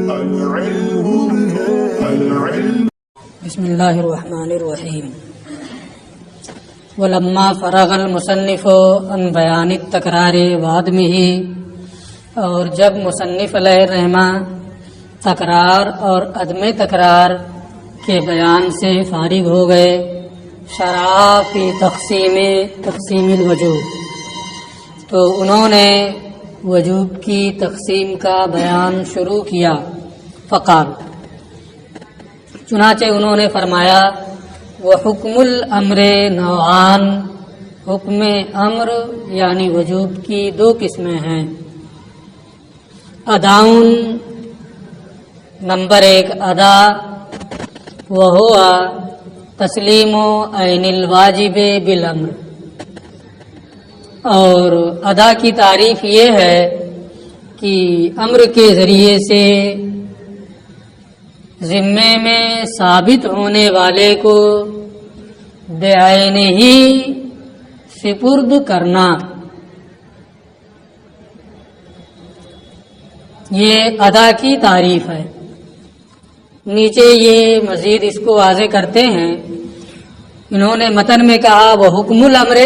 بسم اللہ الرحمن الرحیم ولما فرغ المصنف عن بیان التکرار وعدمہ، اور جب مصنف علیہ الرحمہ تکرار اور عدم تکرار کے بیان سے فارغ ہو گئے، شرع فی تقسیم الوجوب، تو انہوں نے وجوب کی تقسیم کا بیان شروع کیا۔ فقال، چنانچہ انہوں نے فرمایا، وحکم الامر نوعان، حکم امر یعنی وجوب کی دو قسمیں ہیں۔ اداؤن، نمبر ایک ادا، وہو تسلیم عین الواجب بالامر، اور ادا کی تعریف یہ ہے کہ امر کے ذریعے سے ذمے میں ثابت ہونے والے کو بعین ہی سپرد کرنا۔ یہ ادا کی تعریف ہے۔ نیچے یہ مزید اس کو واضح کرتے ہیں، انہوں نے متن میں کہا وہ حکم الامر،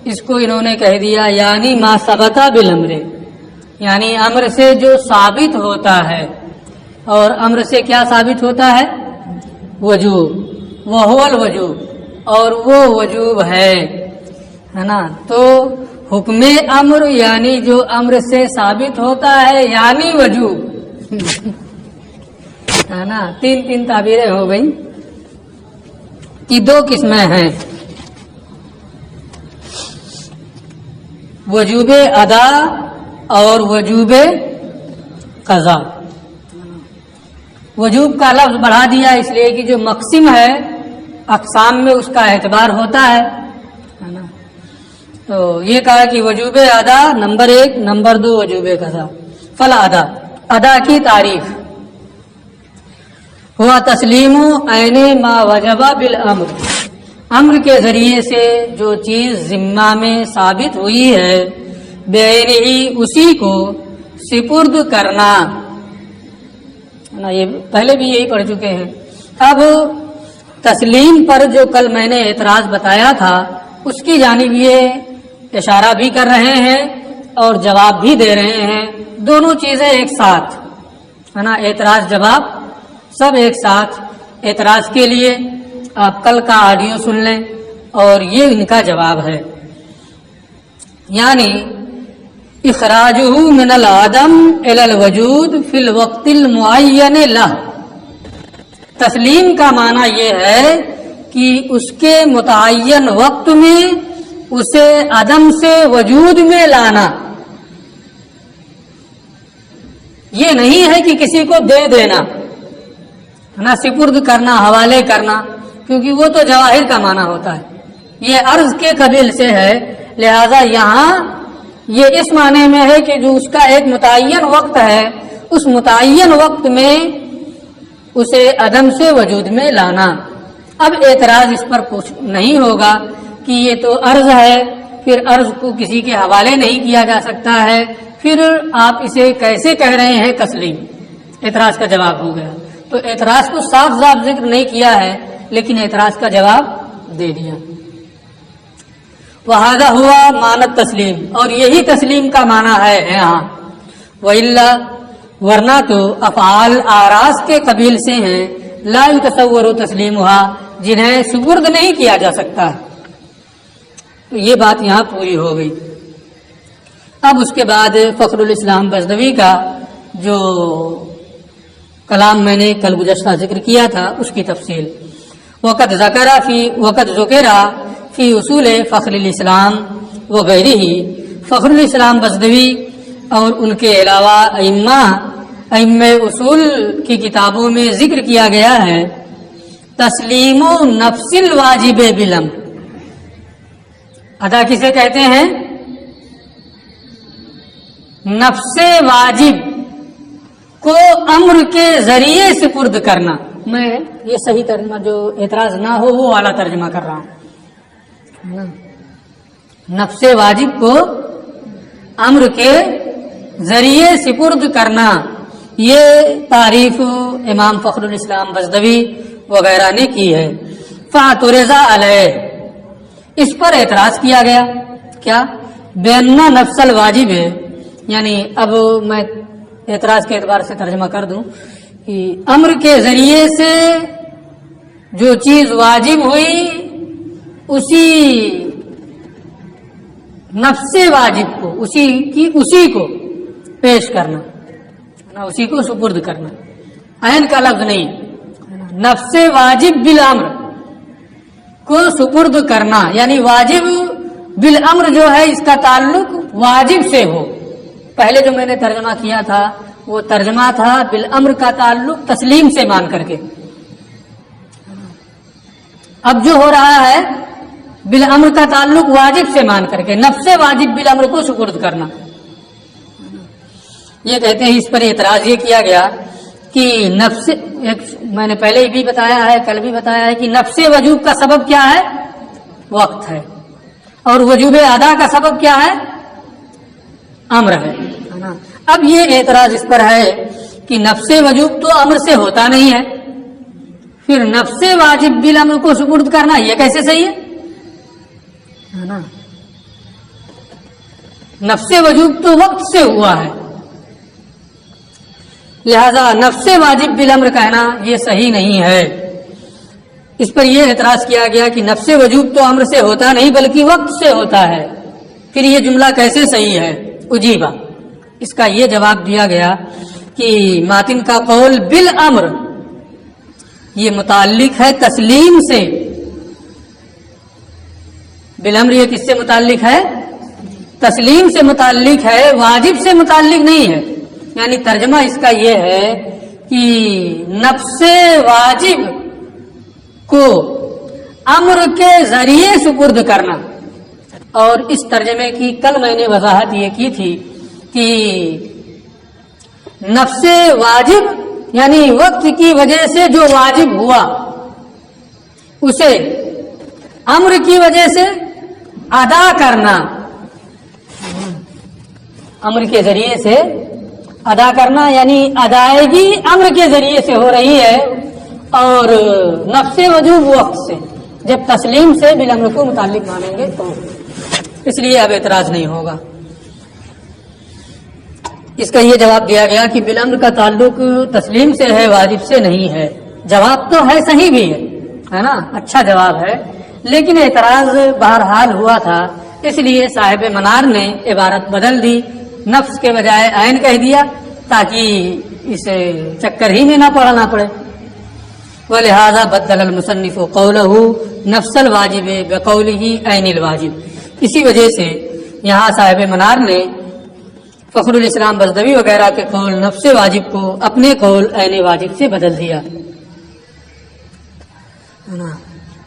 اس کو انہوں نے کہہ دیا یعنی ما ثبت بالامر، یعنی امر سے جو ثابت ہوتا ہے، اور امر سے کیا ثابت ہوتا ہے؟ وجوب، وہ الوجوب، اور وہ وجوب ہے نا۔ تو حکم امر یعنی جو امر سے ثابت ہوتا ہے یعنی وجوب ہے نا۔ تین تعبیریں ہو گئی کہ دو قسمیں ہیں، وجوب ادا اور وجوب قضا۔ وجوب کا لفظ بڑھا دیا اس لیے کہ جو مقسم ہے اقسام میں اس کا اعتبار ہوتا ہے نا۔ تو یہ کہا کہ وجوب ادا نمبر ایک، نمبر دو وجوب قضا۔ فلا ادا، ادا کی تعریف ہوا تسلیم عین ما وجب بالامر، امر کے ذریعے سے جو چیز ذمہ میں ثابت ہوئی ہے بعین ہی اسی کو سپرد کرنا نا۔ یہ پہلے بھی یہی پڑھ چکے ہیں۔ اب تسلیم پر جو کل میں نے اعتراض بتایا تھا اس کی جانب یہ اشارہ بھی کر رہے ہیں اور جواب بھی دے رہے ہیں، دونوں چیزیں ایک ساتھ ہے نا، اعتراض جواب سب ایک ساتھ۔ اعتراض کے لیے آپ کل کا آڈیو سن لیں اور یہ ان کا جواب ہے، یعنی اخراجہ من العدم الی الوجود فی الوقت المعین لہ۔ تسلیم کا معنی یہ ہے کہ اس کے متعین وقت میں اسے عدم سے وجود میں لانا۔ یہ نہیں ہے کہ کسی کو دے دینا نا، سپرد کرنا، حوالے کرنا، کیونکہ وہ تو جواہر کا معنی ہوتا ہے، یہ عرض کے قبیل سے ہے۔ لہذا یہاں یہ اس معنی میں ہے کہ جو اس کا ایک متعین وقت ہے، اس متعین وقت میں اسے عدم سے وجود میں لانا۔ اب اعتراض اس پر نہیں ہوگا کہ یہ تو عرض ہے، پھر عرض کو کسی کے حوالے نہیں کیا جا سکتا ہے، پھر آپ اسے کیسے کہہ رہے ہیں تسلیم؟ اعتراض کا جواب ہو گیا۔ تو اعتراض کو صاف ذکر نہیں کیا ہے لیکن اعتراض کا جواب دے دیا۔ وَهَذَا هُوَ مَعْنَى التَّسْلِيمِ، اور یہی تسلیم کا معنی ہے یہاں۔ وَإِلَّا، ورنہ تو افعال آراز کے قبیل سے ہیں، لا يتصور تسلیمها، جنہیں سپرد نہیں کیا جا سکتا۔ تو یہ بات یہاں پوری ہو گئی۔ اب اس کے بعد فخر الاسلام غزنوی کا جو کلام میں نے کل گزشتہ ذکر کیا تھا اس کی تفصیل۔ وقت ذکر فی اصول فخر الاسلام وغیرہ، فخر الاسلام غزنوی اور ان کے علاوہ ائمہ اصول کی کتابوں میں ذکر کیا گیا ہے تسلیم نفس الواجب بالامر۔ ادا کسے کہتے ہیں؟ نفس واجب کو امر کے ذریعے سپرد کرنا۔ میں یہ صحیح ترجمہ جو اعتراض نہ ہو وہ والا ترجمہ کر رہا ہوں۔ نفس واجب کو امر کے ذریعے سپرد کرنا، یہ تعریف امام فخر الاسلام بزدوی وغیرہ نے کی ہے. فاعترض علیہ، اس پر اعتراض کیا گیا. کیا؟ بأن نفس الواجب ہے، یعنی اب میں اعتراض کے اعتبار سے ترجمہ کر دوں کہ امر کے ذریعے سے جو چیز واجب ہوئی اسی نفس واجب کو اسی کو پیش کرنا، اسی کو سپرد کرنا. عین کا لفظ نہیں، نفس واجب بالامر کو سپرد کرنا، یعنی واجب بالامر جو ہے اس کا تعلق واجب سے ہو. پہلے جو میں نے ترجمہ کیا تھا وہ ترجمہ تھا بالامر کا تعلق تسلیم سے مان کر کے. اب جو ہو رہا ہے بالامر کا تعلق واجب سے مان کر کے، نفس واجب بالامر کو سپرد کرنا. یہ کہتے ہیں اس پر اعتراض یہ کیا گیا کہ نفس، میں نے پہلے بھی بتایا ہے، کل بھی بتایا ہے کہ نفس وجوب کا سبب کیا ہے؟ وقت ہے، اور وجوب ادا کا سبب کیا ہے؟ امر ہے. اب یہ اعتراض اس پر ہے کہ نفس وجوب تو امر سے ہوتا نہیں ہے، پھر نفس واجب بالامر کو سپرد کرنا یہ کیسے صحیح ہے نا؟ نفس وجوب تو وقت سے ہوا ہے، لہذا نفس واجب بالامر کہنا یہ صحیح نہیں ہے. اس پر یہ اعتراض کیا گیا کہ نفس وجوب تو امر سے ہوتا نہیں بلکہ وقت سے ہوتا ہے، پھر یہ جملہ کیسے صحیح ہے؟ اجیبا، اس کا یہ جواب دیا گیا کہ ماتن کا قول بالامر یہ متعلق ہے تسلیم سے. بالامر یہ کس سے متعلق ہے؟ تسلیم سے متعلق ہے، واجب سے متعلق نہیں ہے. یعنی ترجمہ اس کا یہ ہے کہ نفس واجب کو امر کے ذریعے سپرد کرنا. اور اس ترجمے کی کل میں نے وضاحت یہ کی تھی کہ نفس واجب یعنی وقت کی وجہ سے جو واجب ہوا اسے امر کی وجہ سے ادا کرنا، امر کے ذریعے سے ادا کرنا، یعنی ادائیگی امر کے ذریعے سے ہو رہی ہے اور نفس وجوب وقت سے. جب تسلیم سے بالامر کو متعلق مانیں گے تو اس لیے اب اعتراض نہیں ہوگا. اس کا یہ جواب دیا گیا کہ بالامر کا تعلق تسلیم سے ہے، واجب سے نہیں ہے. جواب تو ہے، صحیح بھی ہے نا، اچھا جواب ہے، لیکن اعتراض بہرحال ہوا تھا، اس لیے صاحب منار نے عبارت بدل دی، نفس کے بجائے عین کہہ دیا تاکہ اسے چکر ہی میں نہ پڑنا پڑے. ولہذا بدل المصنف قولہ نفس الواجب بقولہ عین الواجب. اسی وجہ سے یہاں صاحب منار نے فخر الاسلام بزدوی وغیرہ کے قول نفس واجب کو اپنے قول عین واجب سے بدل دیا.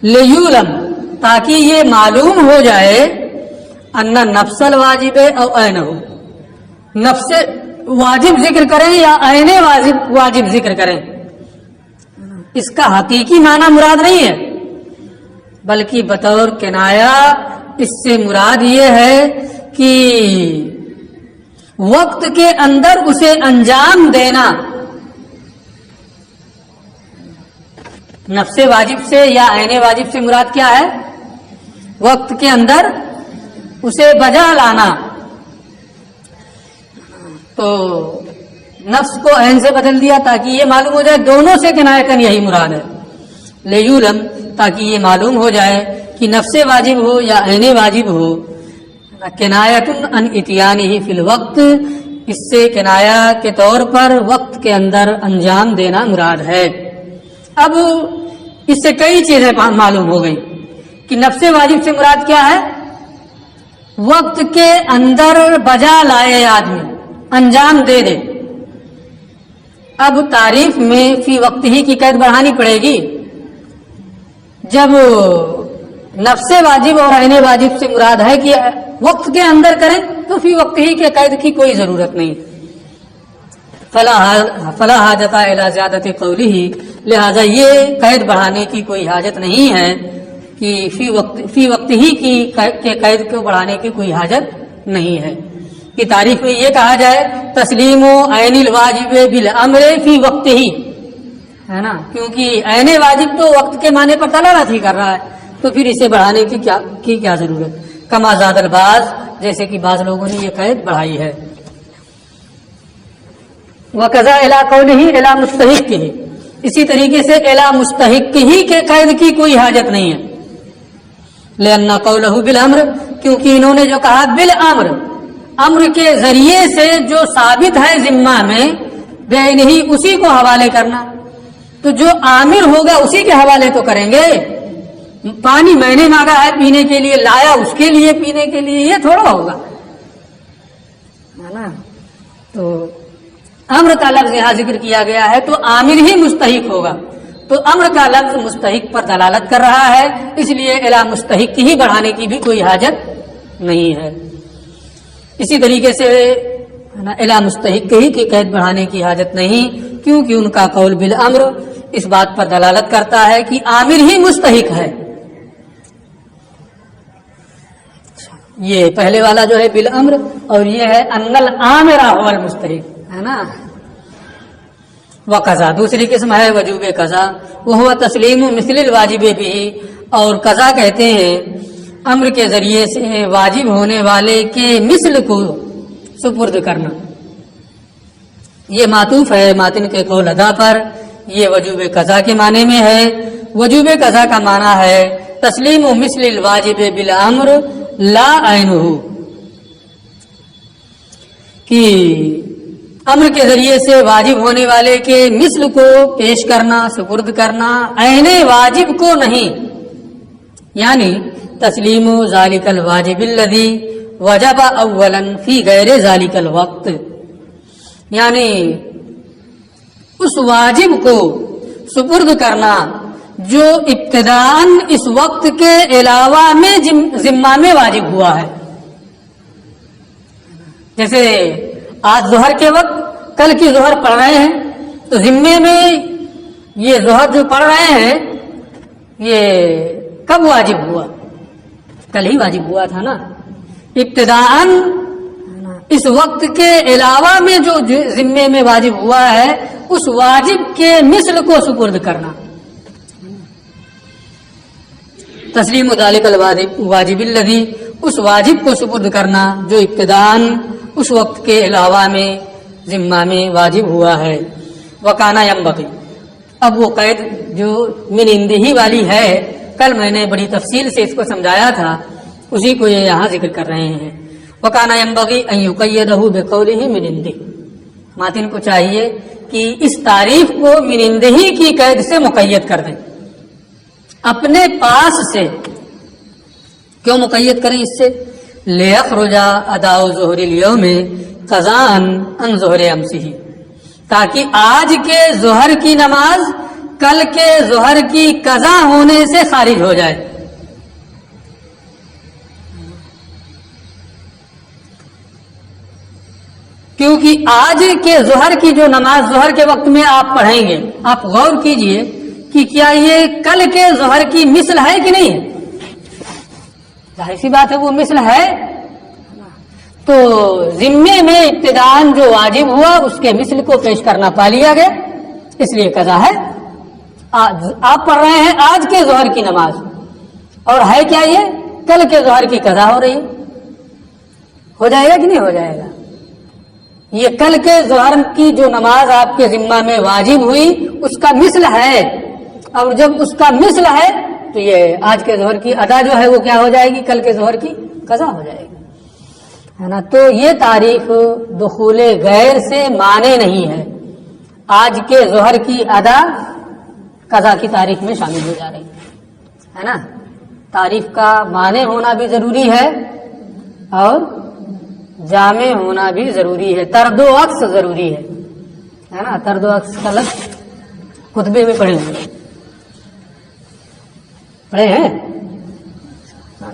لیولم، تاکہ یہ معلوم ہو جائے ان نفس الواجب او عینہ، نفس واجب ذکر کریں یا عین واجب ذکر کریں، اس کا حقیقی معنی مراد نہیں ہے بلکہ بطور کنایا اس سے مراد یہ ہے کہ وقت کے اندر اسے انجام دینا. نفس واجب سے یا عین واجب سے مراد کیا ہے؟ وقت کے اندر اسے بجا لانا. تو نفس کو عین سے بدل دیا تاکہ یہ معلوم ہو جائے دونوں سے کنایتن یہی مراد ہے. لیولم، تاکہ یہ معلوم ہو جائے کہ نفس واجب ہو یا عین واجب ہو، کنایتن ان اتیانہ فی الوقت، اس سے کنایا کے طور پر وقت کے اندر انجام دینا مراد ہے. اب اس سے کئی چیزیں معلوم ہو گئی کہ نفس واجب سے مراد کیا ہے؟ وقت کے اندر بجا لائے آدمی، انجام دے دے. اب تعریف میں فی وقت ہی کی قید بڑھانی پڑے گی. جب نفس واجب اور عین واجب سے مراد ہے کہ وقت کے اندر کریں تو فی وقت ہی کے قید کی کوئی ضرورت نہیں. فلا حاجت الی زیادت قولہ، لہذا یہ قید بڑھانے کی کوئی حاجت نہیں ہے کہ فی وقت ہی کی قید کو بڑھانے کی کوئی حاجت نہیں ہے کی تعریف میں یہ کہا جائے تسلیم عین الواجب بالامر فی وقت ہی، ہے نا، کیونکہ عین واجب تو وقت کے معنی پر دلالت ہی کر رہا ہے، تو پھر اسے بڑھانے کی کیا ضرورت؟ کما زاد الباز، جیسے کہ بعض لوگوں نے یہ قید بڑھائی ہے. وقضا الی قولہ الی مستحق ہی، اسی طریقے سے الی مستحق ہی کے قید کی کوئی حاجت نہیں ہے. لأن قولہ بالامر، کیونکہ انہوں نے جو کہا بالامر، امر کے ذریعے سے جو ثابت ہے ذمہ میں، بعینہ ہی اسی کو حوالے کرنا، تو جو عامر ہوگا اسی کے حوالے تو کریں گے. پانی میں نے مانگا ہے پینے کے لیے، لایا اس کے لیے پینے کے لیے، یہ تھوڑا ہوگا، ہے نا. تو امر کا لفظ یہاں ذکر کیا گیا ہے تو عامر ہی مستحق ہوگا، تو امر کا لفظ مستحق پر دلالت کر رہا ہے، اس لیے الی مستحق ہی بڑھانے کی بھی کوئی حاجت نہیں ہے. اسی طریقے سے الی مستحق ہی کی قید بڑھانے کی حاجت نہیں، کیونکہ ان کا قول بالامر اس بات پر دلالت کرتا ہے کہ عامر ہی مستحق ہے. یہ پہلے والا جو ہے بالامر، اور یہ ہے ان العامر هو المستحق، ہے نا. وقضا دوسری قسم ہے وجوب قضا، وہ تسلیم مثل الواجب بھی، اور قضا کہتے ہیں امر کے ذریعے سے واجب ہونے والے کے مثل کو سپرد کرنا. یہ معطوف ہے ماتن کے قول ادا پر، یہ وجوب قضا کے معنی میں ہے. وجوب قضا کا معنی ہے تسلیم مثل الواجب بالامر لا عینہ، کہ امر کے ذریعے سے واجب ہونے والے کے مثل کو پیش کرنا، سپرد کرنا، عین واجب کو نہیں. یعنی تسلیم ذالک الواجب الذی وجب اولا فی غیر ذالک الوقت، یعنی اس واجب کو سپرد کرنا جو ابتداءً اس وقت کے علاوہ میں ذمہ میں واجب ہوا ہے. جیسے آج ظہر کے وقت کل کی ظہر پڑھ رہے ہیں، تو ذمے میں یہ ظہر جو پڑھ رہے ہیں یہ کب واجب ہوا؟ کل ہی واجب ہوا تھا نا. ابتداءً اس وقت کے علاوہ میں جو ذمے میں واجب ہوا ہے اس واجب کے مثل کو سپرد کرنا. تسلیم ذالک الواجب الذی، اس واجب کو سپرد کرنا جو ابتداءً اس وقت کے علاوہ میں ذمہ میں واجب ہوا ہے. وکانا ینبغی، اب وہ قید جو من عنده والی ہے کل میں نے بڑی تفصیل سے اس کو سمجھایا تھا، اسی کو یہ یہاں ذکر کر رہے ہیں. وکانا ینبغی ان یقیدہ بقولہ من عنده، ماتن کو چاہیے کہ اس تعریف کو من عنده کی قید سے مقید کر دیں، اپنے پاس سے. کیوں مقید کریں اس سے؟ لیخرج اداء ظہر اليوم قضاء عن ظہر امسہ، تاکہ آج کے ظہر کی نماز کل کے ظہر کی قضا ہونے سے خارج ہو جائے. کیونکہ آج کے ظہر کی جو نماز ظہر کے وقت میں آپ پڑھیں گے، آپ غور کیجئے کہ کیا یہ کل کے ظہر کی مثل ہے کہ نہیں ہے؟ ظاہر سی بات ہے وہ مثل ہے. تو ذمے میں ابتداءً جو واجب ہوا اس کے مثل کو پیش کرنا پا لیا گیا، اس لیے قضا ہے. آپ پڑھ رہے ہیں آج کے ظہر کی نماز، اور ہے کیا یہ کل کے ظہر کی قضا ہو رہی ہے. ہو جائے گا کہ نہیں ہو جائے گا؟ یہ کل کے ظہر کی جو نماز آپ کے ذمہ میں واجب ہوئی اس کا مثل ہے، اور جب اس کا مثل ہے تو یہ آج کے ظہر کی ادا جو ہے وہ کیا ہو جائے گی؟ کل کے ظہر کی قضا ہو جائے گی، ہے نا. تو یہ تعریف دخول غیر سے مانے نہیں ہے. آج کے ظہر کی ادا قضا کی تعریف میں شامل ہو جا رہی ہے نا. تعریف کا معنی ہونا بھی ضروری ہے اور جامع ہونا بھی ضروری ہے، طرد و عکس ضروری ہے نا. طرد و عکس کا لفظ خطبے میں پڑھے ہیں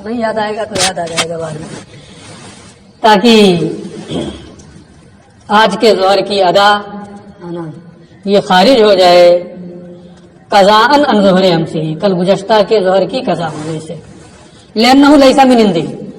نہیں یاد آئے گا تو یاد آ جائے گا بعد میں، تاکہ آج کے ظہر کی ادا یہ خارج ہو جائے قضاء عن ظہر امسہ، کل گزشتہ کے ظہر کی قضا ہونے سے. لأنہ لیس من عنده،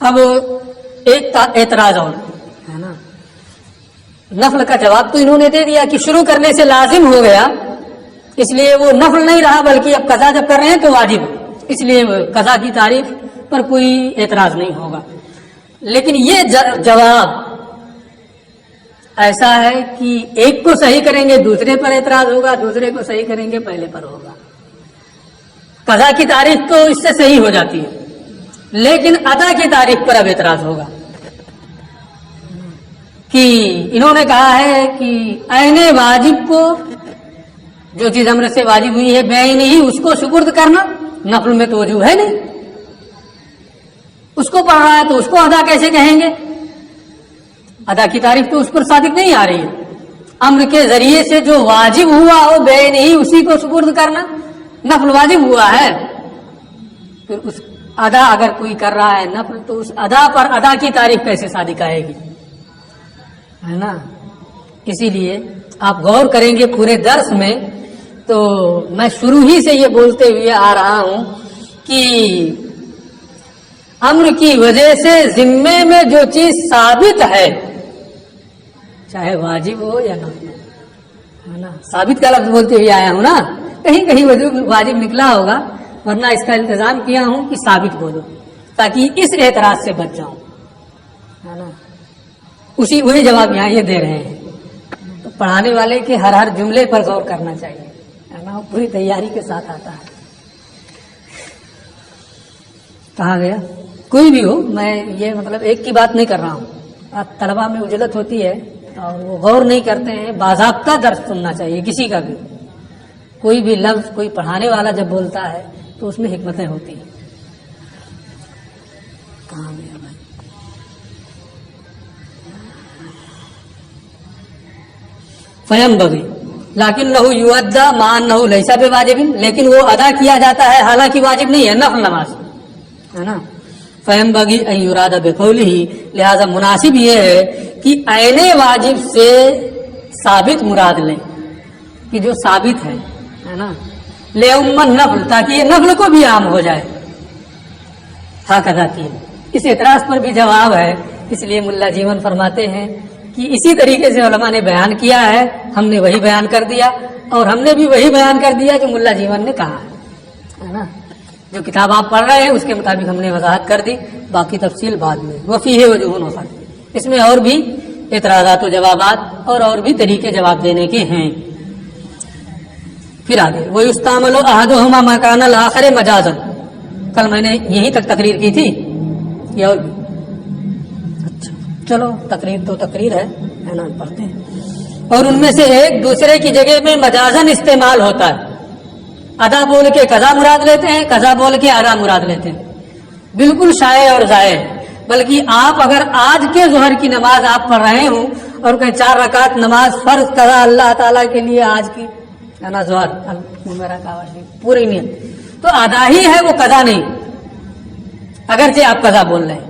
اب ایک اعتراض اور ہے نا، نفل کا جواب تو انہوں نے دے دیا کہ شروع کرنے سے لازم ہو گیا، اس لیے وہ نفل نہیں رہا بلکہ اب قضا جب کر رہے ہیں تو واجب، اس لیے قضا کی تعریف پر کوئی اعتراض نہیں ہوگا۔ لیکن یہ جواب ایسا ہے کہ ایک کو صحیح کریں گے دوسرے پر اعتراض ہوگا، دوسرے کو صحیح کریں گے پہلے پر ہوگا۔ قضا کی تعریف تو اس سے صحیح ہو جاتی ہے، لیکن ادا کی تعریف پر اب اعتراض ہوگا کہ انہوں نے کہا ہے کہ عین واجب کو، جو چیز امر سے واجب ہوئی ہے بعین ہی اس کو سپرد کرنا نفل میں توجہ ہے نہیں، اس کو پڑھ رہا ہے تو اس کو ادا کیسے کہیں گے؟ ادا کی تعریف تو اس پر صادق نہیں آ رہی ہے۔ امر کے ذریعے سے جو واجب ہوا ہو بعین ہی اسی کو سپرد کرنا، نفل واجب ہوا ہے، پھر اس ادا اگر کوئی کر رہا ہے نفل تو اس ادا پر ادا کی تعریف کیسے صادق آئے گی، ہے نا؟ اسی لیے آپ غور کریں گے پورے درس میں، تو میں شروع ہی سے یہ بولتے ہوئے آ رہا ہوں کہ امر کی وجہ سے ذمے میں جو چیز ثابت ہے، چاہے واجب ہو یا نفل، ہے نا؟ ثابت کا لفظ بولتے ہوئے آیا ہوں نا، کہیں کہیں واجب نکلا ہوگا، ورنہ اس کا التزام کیا ہوں کہ ثابت بولو تاکہ اس اعتراض سے بچ جاؤں، ہے نا؟ وہی جواب یہاں یہ دے رہے ہیں۔ تو پڑھانے والے کے ہر جملے پر غور کرنا چاہیے، ہے نا؟ پوری تیاری کے ساتھ آتا ہے۔ کہاں گیا؟ کوئی بھی ہو، میں یہ مطلب ایک کی بات نہیں کر رہا ہوں، طلبا میں اجلت ہوتی ہے اور وہ غور نہیں کرتے ہیں، باضابطہ درس سننا چاہیے کسی کا بھی، کوئی بھی لفظ کوئی پڑھانے والا جب بولتا ہے تو اس میں حکمتیں ہوتی ہیں۔ کہاں گیا بھائی؟ فیم بگی لیکن لہو یؤدا مع انہ لیس بواجب، لیکن وہ ادا کیا جاتا ہے حالانکہ واجب نہیں ہے، نفل نماز ہے نا۔ فیم بگی ان یراد بقولہ، لہذا مناسب یہ ہے کہ عین واجب سے ثابت مراد لیں کہ جو ثابت ہے نا، لے امن نفل، تاکہ یہ نفل کو بھی عام ہو جائے۔ ہاں کذا کی اس اعتراض پر بھی جواب ہے، اس لیے ملا جیون فرماتے ہیں کہ اسی طریقے سے علماء نے بیان کیا ہے، ہم نے وہی بیان کر دیا، اور ہم نے بھی وہی بیان کر دیا جو ملا جیون نے کہا ہے نا۔ جو کتاب آپ پڑھ رہے ہیں اس کے مطابق ہم نے وضاحت کر دی، باقی تفصیل بعد میں۔ وفیہ وجوہ نفر، اس میں اور بھی اعتراضات و جوابات اور بھی طریقے جواب دینے کے ہیں۔ پھر آگے وَيُسْتَعْمَلُ أَحَدُهُمَا مَكَانَ الْآخَرِ مَجَازًا، کل میں نے یہی تک تقریر کی تھی یا اور بھی؟ اچھا چلو، تقریر تو تقریر ہے نا، پڑھتے ہیں۔ اور ان میں سے ایک دوسرے کی جگہ میں مجازن استعمال ہوتا ہے، ادا بول کے قضا مراد لیتے ہیں، قضا بول کے ادا مراد لیتے ہیں، بالکل شائع اور ظاہر۔ بلکہ آپ اگر آج کے ظہر کی نماز آپ پڑھ رہے ہوں اور کہیں 4 رکعت نماز فرض قضا اللہ تعالیٰ کے لیے آج کی ہے نا، ظہر پوری نیت، تو ادا ہی ہے، وہ قضا نہیں، اگرچہ آپ قضا بول رہے ہیں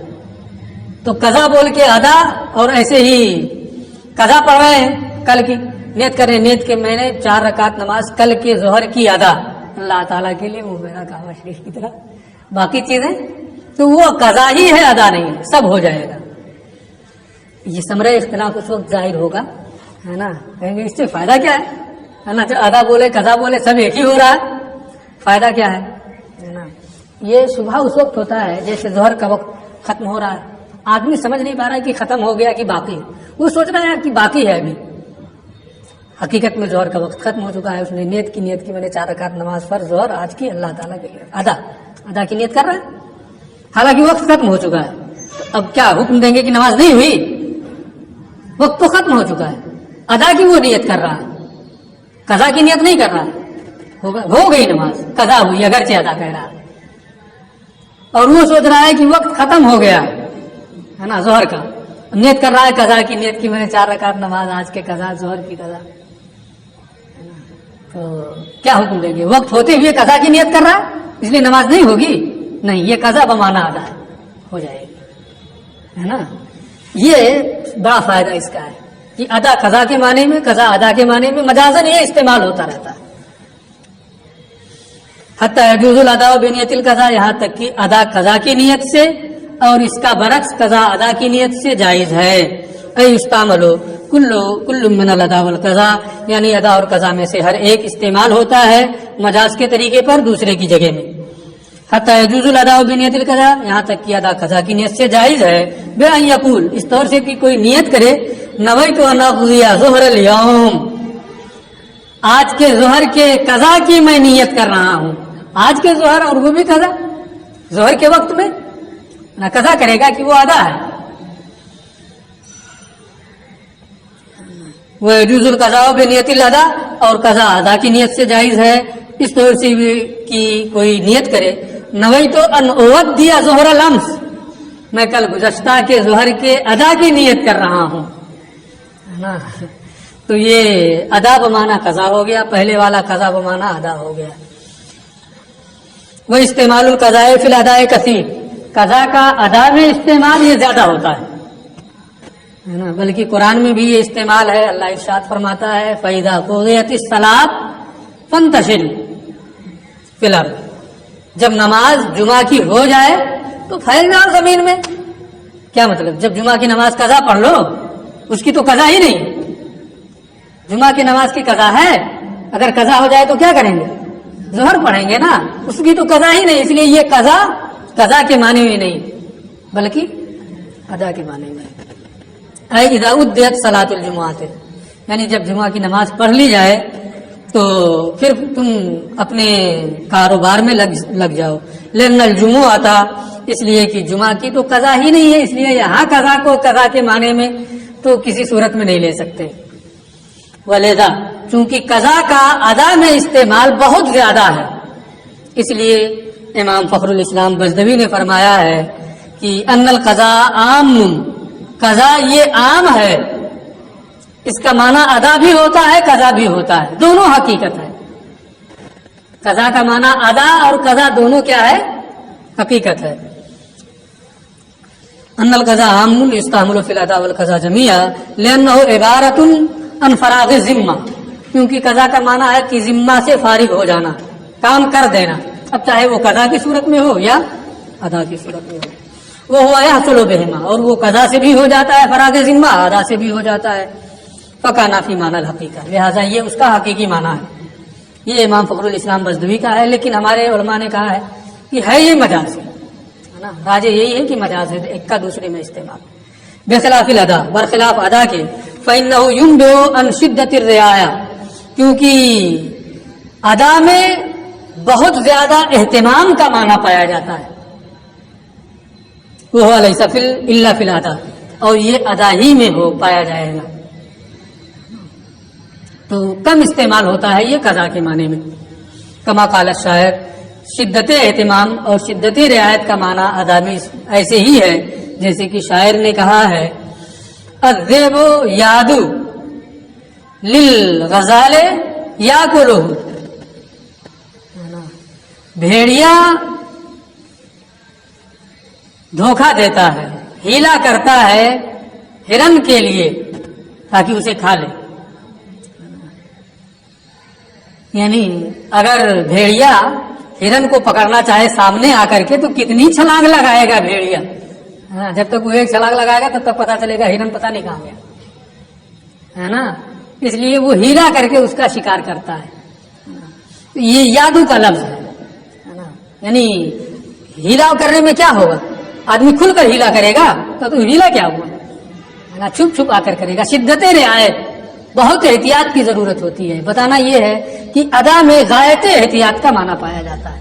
تو قضا بول کے ادا، اور ایسے ہی قضا پڑھ رہے ہیں کل کی نیت کر رہے ہیں، نیت کے میں نے 4 رکعت نماز کل کے ظہر کی ادا اللہ تعالیٰ کے لیے، وہ میرا کعبہ شریف کی طرح، باقی چیزیں تو وہ قضا ہی ہے، ادا نہیں ہے، سب ہو جائے گا۔ یہ ثمرہ اختلاف اس وقت ظاہر ہوگا، ہے نا، کہیں گے اس سے فائدہ کیا ہے نا، جو ادا بولے قضا بولے سب ایک ہی ہو رہا ہے، فائدہ کیا ہے نا۔ یہ صبح اس وقت ہوتا ہے جیسے ظہر کا وقت ختم ہو رہا ہے، آدمی سمجھ نہیں پا رہا ہے کہ ختم ہو گیا کہ باقی ہے، وہ سوچ رہا ہے کہ باقی ہے ابھی، حقیقت میں ظہر کا وقت ختم ہو چکا ہے، اس نے نیت کی میں نے 4 رکعت نماز فرض ظہر آج کی اللہ تعالیٰ کے لیے، ادا کی نیت کر رہا ہے، حالانکہ وقت ختم ہو چکا ہے۔ تو اب کیا حکم دیں گے کہ نماز نہیں ہوئی؟ وقت تو ختم ہو چکا ہے، ادا کی وہ نیت کر رہا ہے، قضا کی نیت نہیں کر رہا ہے، ہو گئی نماز، قضا ہوئی اگرچہ ادا کہہ رہا ہے، اور وہ سوچ رہا ہے کہ وقت ختم ہو گیا ہے نا ظہر کا، نیت کر رہا ہے قضا کی نیت کی میں نے 4 رکعت نماز آج کے قضا ظہر کی قضا، تو کیا حکم دیں گے؟ وقت ہوتے ہوئے قضا کی نیت کر رہا ہے اس لیے نماز نہیں ہوگی؟ نہیں، یہ قضا بمانا ادا ہو جائے گی، ہے نا۔ یہ بڑا فائدہ اس کا ہے کہ ادا قضا کے معنی میں، قضا ادا کے معنی میں، مجازن یہ استعمال ہوتا رہتا ہے۔ حتی یجوز الادا بنیت القضا، یہاں تک کہ ادا قضا کی نیت سے اور اس کا برعکس قضا ادا کی نیت سے جائز ہے. اے استعملو کل من الادا والقضا، یعنی ادا اور قضا میں سے ہر ایک استعمال ہوتا ہے مجاز کے طریقے پر دوسرے کی جگہ میں. حتی یجوز الادا بنیت القضا، یہاں تک کہ ادا قضا کی نیت سے جائز ہے. بے ان یقول، اس طور سے کہ کوئی نیت کرے نویت ان اقضی ظہر الیوم، آج کے ظہر کے قضا کی میں نیت کر رہا ہوں. آج کے ظہر اور وہ بھی قضا، ظہر کے وقت میں نہ قضا کرے گا کہ وہ ادا ہے. وہ یجوز القضاء بنیت الادا، اور قضا ادا کی نیت سے جائز ہے. اس طور سے بھی کہ کوئی نیت کرے نویت ان اودی ظہر الامس، میں کل گزشتہ کے ظہر کے ادا کی نیت کر رہا ہوں، تو یہ ادا بمانا قضا ہو گیا، پہلے والا قضا بمانا ادا ہو گیا. وہ استعمال القضاء فی الاداء کثیر، قضا کا ادا میں استعمال یہ زیادہ ہوتا ہے نا، بلکہ قرآن میں بھی یہ استعمال ہے. اللہ ارشاد فرماتا ہے فَإِذَا قُضِيَتِ الصَّلَاةُ فَانتَشِرُوا فِي الْأَرْضِ، جب نماز جمعہ کی ہو جائے تو پھیل جاؤ زمین میں. کیا مطلب؟ جب جمعہ کی نماز قضا پڑھ لو، اس کی تو قضا ہی نہیں. جمعہ کی نماز کی قضا ہے، اگر قضا ہو جائے تو کیا کریں گے؟ ظہر پڑھیں گے نا، اس کی تو قضا ہی نہیں. اس لیے یہ قضا کے معنی میں نہیں بلکہ ادا کے معنی میں. اے اذا ادیت صلاۃ الجمعۃ، یعنی جب جمعہ کی نماز پڑھ لی جائے تو پھر تم اپنے کاروبار میں لگ جاؤ. لأن الجمعۃ، اس لیے کہ جمعہ کی تو قضا ہی نہیں ہے، اس لیے یہاں قضا کو قضا کے معنی میں تو کسی صورت میں نہیں لے سکتے. ولذا، چونکہ قضا کا ادا میں استعمال بہت زیادہ ہے، اس لیے امام فخر الاسلام بزدوی نے فرمایا ہے کہ ان القضاء عام، قضا یہ عام ہے، اس کا معنی ادا بھی ہوتا ہے قضا بھی ہوتا ہے، دونوں حقیقت ہے. قضا کا معنی ادا اور قضا دونوں کیا ہے؟ حقیقت ہے. ان القضاء عام یستعمل فی الادا والقضا جميعا لانه عبارۃ عن فراغ الذمہ، کیونکہ قضا کا معنی ہے کہ ذمہ سے فارغ ہو جانا، کام کر دینا، اب چاہے وہ قضا کی صورت میں ہو یا ادا کی صورت میں ہو. وہ ہوا یحصل بہما، اور وہ قضا سے بھی ہو جاتا ہے فراغ ذمہ، ادا سے بھی ہو جاتا ہے. فکانا فی معنی الحقیقہ، لہٰذا یہ اس کا حقیقی معنی ہے. یہ امام فخر الاسلام بزدوی کا ہے، لیکن ہمارے علماء نے کہا ہے کہ ہے یہ مجاز ہے نا، راجع یہی ہے کہ مجاز ہے، ایک کا دوسرے میں استعمال. بخلاف الادا، برخلاف ادا کے، فإنه ينبئ عن شدة الرعاية، کیونکہ ادا میں بہت زیادہ اہتمام کا معنی پایا جاتا ہے. وہ ليس الا فی الادا، اور یہ ادا ہی میں ہو پایا جائے گا، تو کم استعمال ہوتا ہے یہ قضا کے معنی میں. کما قال الشاعر، شدت اہتمام اور شدت رعایت کا معنی ادا میں ایسے ہی ہے جیسے کہ شاعر نے کہا ہے الذئب یاد للغزال یاکلہ، بھیڑیا دھوکہ دیتا ہے، ہیلا کرتا ہے ہرن کے لیے تاکہ اسے کھا لے. یعنی اگر بھیڑیا ہرن کو پکڑنا چاہے سامنے آ کر کے تو کتنی چھلانگ لگائے گا بھیڑیا، جب تک وہ ایک چھلانگ لگائے گا تب تک پتا چلے گا ہرن پتہ نہیں کہاں گیا، ہے نا. اس لیے وہ ہیلا کر کے اس کا شکار کرتا ہے. یہ یادو کا لفظ ہے نا، یعنی ہیلا کرنے میں کیا ہوگا؟ آدمی کھل کر ہیلا کرے گا تو ہیلا کیا ہوا، چھپ چھپ آ کر کرے گا. شدت رعایت، بہت احتیاط کی ضرورت ہوتی ہے. بتانا یہ ہے کہ ادا میں غایت احتیاط کا معنی پایا جاتا ہے.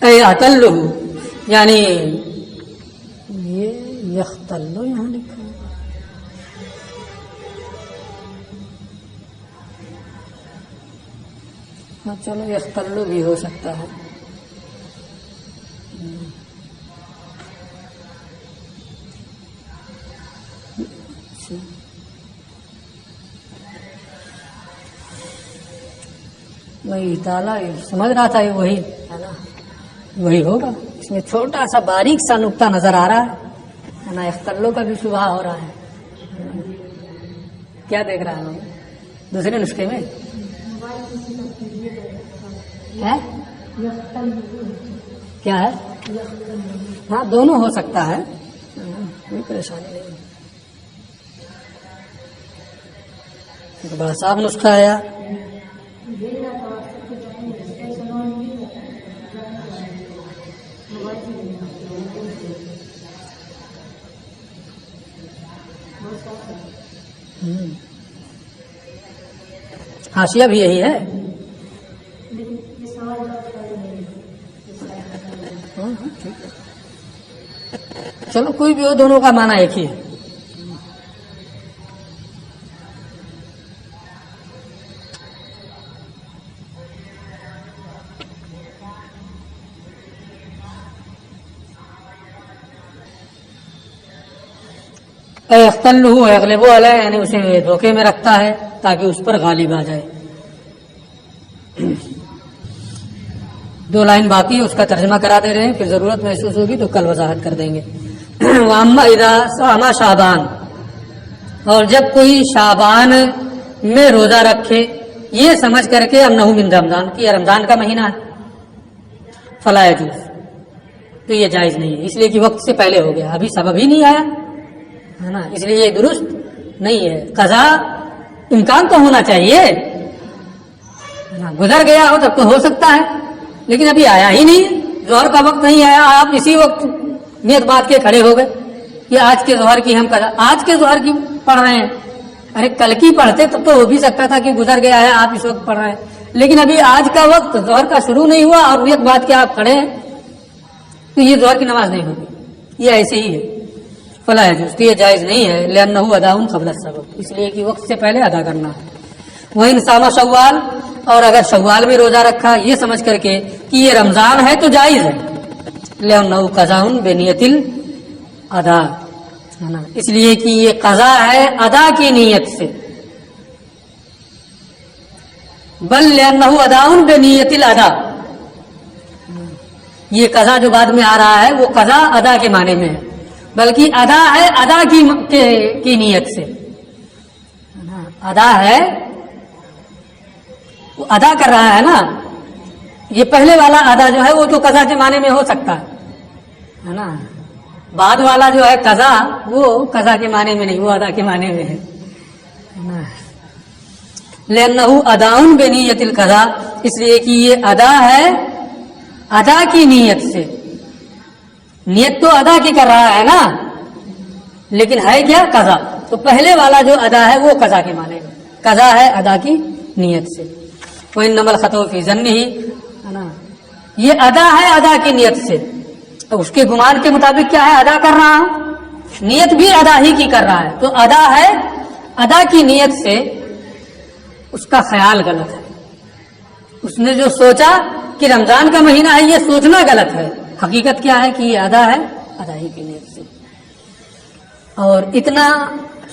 اے اطلہ، یعنی یہ یختلو یہاں لکھا ہے، چلو یختلو بھی ہو سکتا ہے. وہی تالا سمجھ رہا تھا وہی ہے نا، وہی ہوگا. اس میں چھوٹا سا باریک سا نقطہ نظر آ رہا ہے نا، اختلو کا بھی شبہ ہو رہا ہے. کیا دیکھ رہا ہے دوسرے نسخے میں ہے؟ کیا ہے؟ ہاں دونوں ہو سکتا ہے، کوئی پریشانی نہیں، تو بڑا صاف نسخہ آیا۔ حاشیہ بھی یہی ہے، چلو کوئی بھی ہو، دونوں کا معنی ایک ہی ہے۔ اختلہ اغلب علیہ، یعنی اسے دھوکے میں رکھتا ہے تاکہ اس پر غالب آ جائے۔ 2 لائن باقی، اس کا ترجمہ کرا دے رہے ہیں، پھر ضرورت محسوس ہوگی تو کل وضاحت کر دیں گے۔ واما اذا صام شعبان، اور جب کوئی شعبان میں روزہ رکھے یہ سمجھ کر کہ انہ من رمضان، کہ یہ رمضان کا مہینہ ہے، فلا یجوز، تو یہ جائز نہیں ہے، اس لیے کہ وقت سے پہلے ہو گیا، ابھی سبب ہی نہیں آیا ہے نا، اس لیے یہ درست نہیں ہے۔ قضا امکان تو ہونا چاہیے، گزر گیا ہو تب تو ہو سکتا ہے، لیکن ابھی آیا ہی نہیں، ظہر کا وقت نہیں آیا، آپ اسی وقت نیت بات کے کھڑے ہو گئے کہ آج کے ظہر کی ہم قضا، آج کے ظہر کی پڑھ رہے ہیں، ارے کل کی پڑھتے تب تو ہو بھی سکتا تھا کہ گزر گیا ہے، آپ اس وقت پڑھ رہے ہیں، لیکن ابھی آج کا وقت ظہر کا شروع نہیں ہوا اور نیت بات کے آپ کھڑے ہیں، تو یہ ظہر کی نماز نہیں ہوگی، یہ ایسے ہی ہے، فلا یجوز، تو یہ جائز نہیں ہے، لأنہ ادا قبل السبب، اس لیے کہ وقت سے پہلے ادا کرنا ہے۔ وإن صام شوال، اور اگر شوال میں روزہ رکھا یہ سمجھ کر کے کہ یہ رمضان ہے تو جائز ہے، لأنہ قضاء بنیت الادا، اس لیے کہ یہ قضا ہے ادا کی نیت سے، بل لأنہ ادا بنیت الادا، یہ قضا جو بعد میں آ رہا ہے وہ قضا ادا کے معنی میں ہے، بلکہ ادا ہے ادا کی نیت سے، ادا ہے وہ ادا کر رہا ہے نا، یہ پہلے والا ادا جو ہے وہ تو قضا کے معنی میں ہو سکتا ہے نا، بعد والا جو ہے قضا وہ قضا کے معنی میں نہیں، وہ ادا کے معنی میں ہے۔ لأنہ ادا بنیت القضا، اس لیے کہ یہ ادا ہے ادا کی نیت سے، نیت تو ادا کی کر رہا ہے نا، لیکن ہے کیا قضا، تو پہلے والا جو ادا ہے وہ قضا کے معنی میں، قضا ہے ادا کی نیت سے۔ وإنما الخطأ في ظنه، یہ ادا ہے ادا کی نیت سے، اس کے گمان کے مطابق کیا ہے، ادا کر رہا ہوں، نیت بھی ادا ہی کی کر رہا ہے، تو ادا ہے ادا کی نیت سے، اس کا خیال غلط ہے، اس نے جو سوچا کہ رمضان کا مہینہ ہے یہ سوچنا غلط ہے، حقیقت کیا ہے کہ یہ ادا ہے ادا ہی کی نیت سے، اور اتنا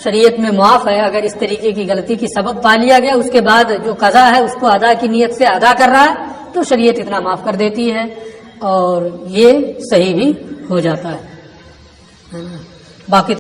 شریعت میں معاف ہے، اگر اس طریقے کی غلطی کی سبب پا لیا گیا، اس کے بعد جو قضا ہے اس کو ادا کی نیت سے ادا کر رہا ہے تو شریعت اتنا معاف کر دیتی ہے اور یہ صحیح بھی ہو جاتا ہے، باقی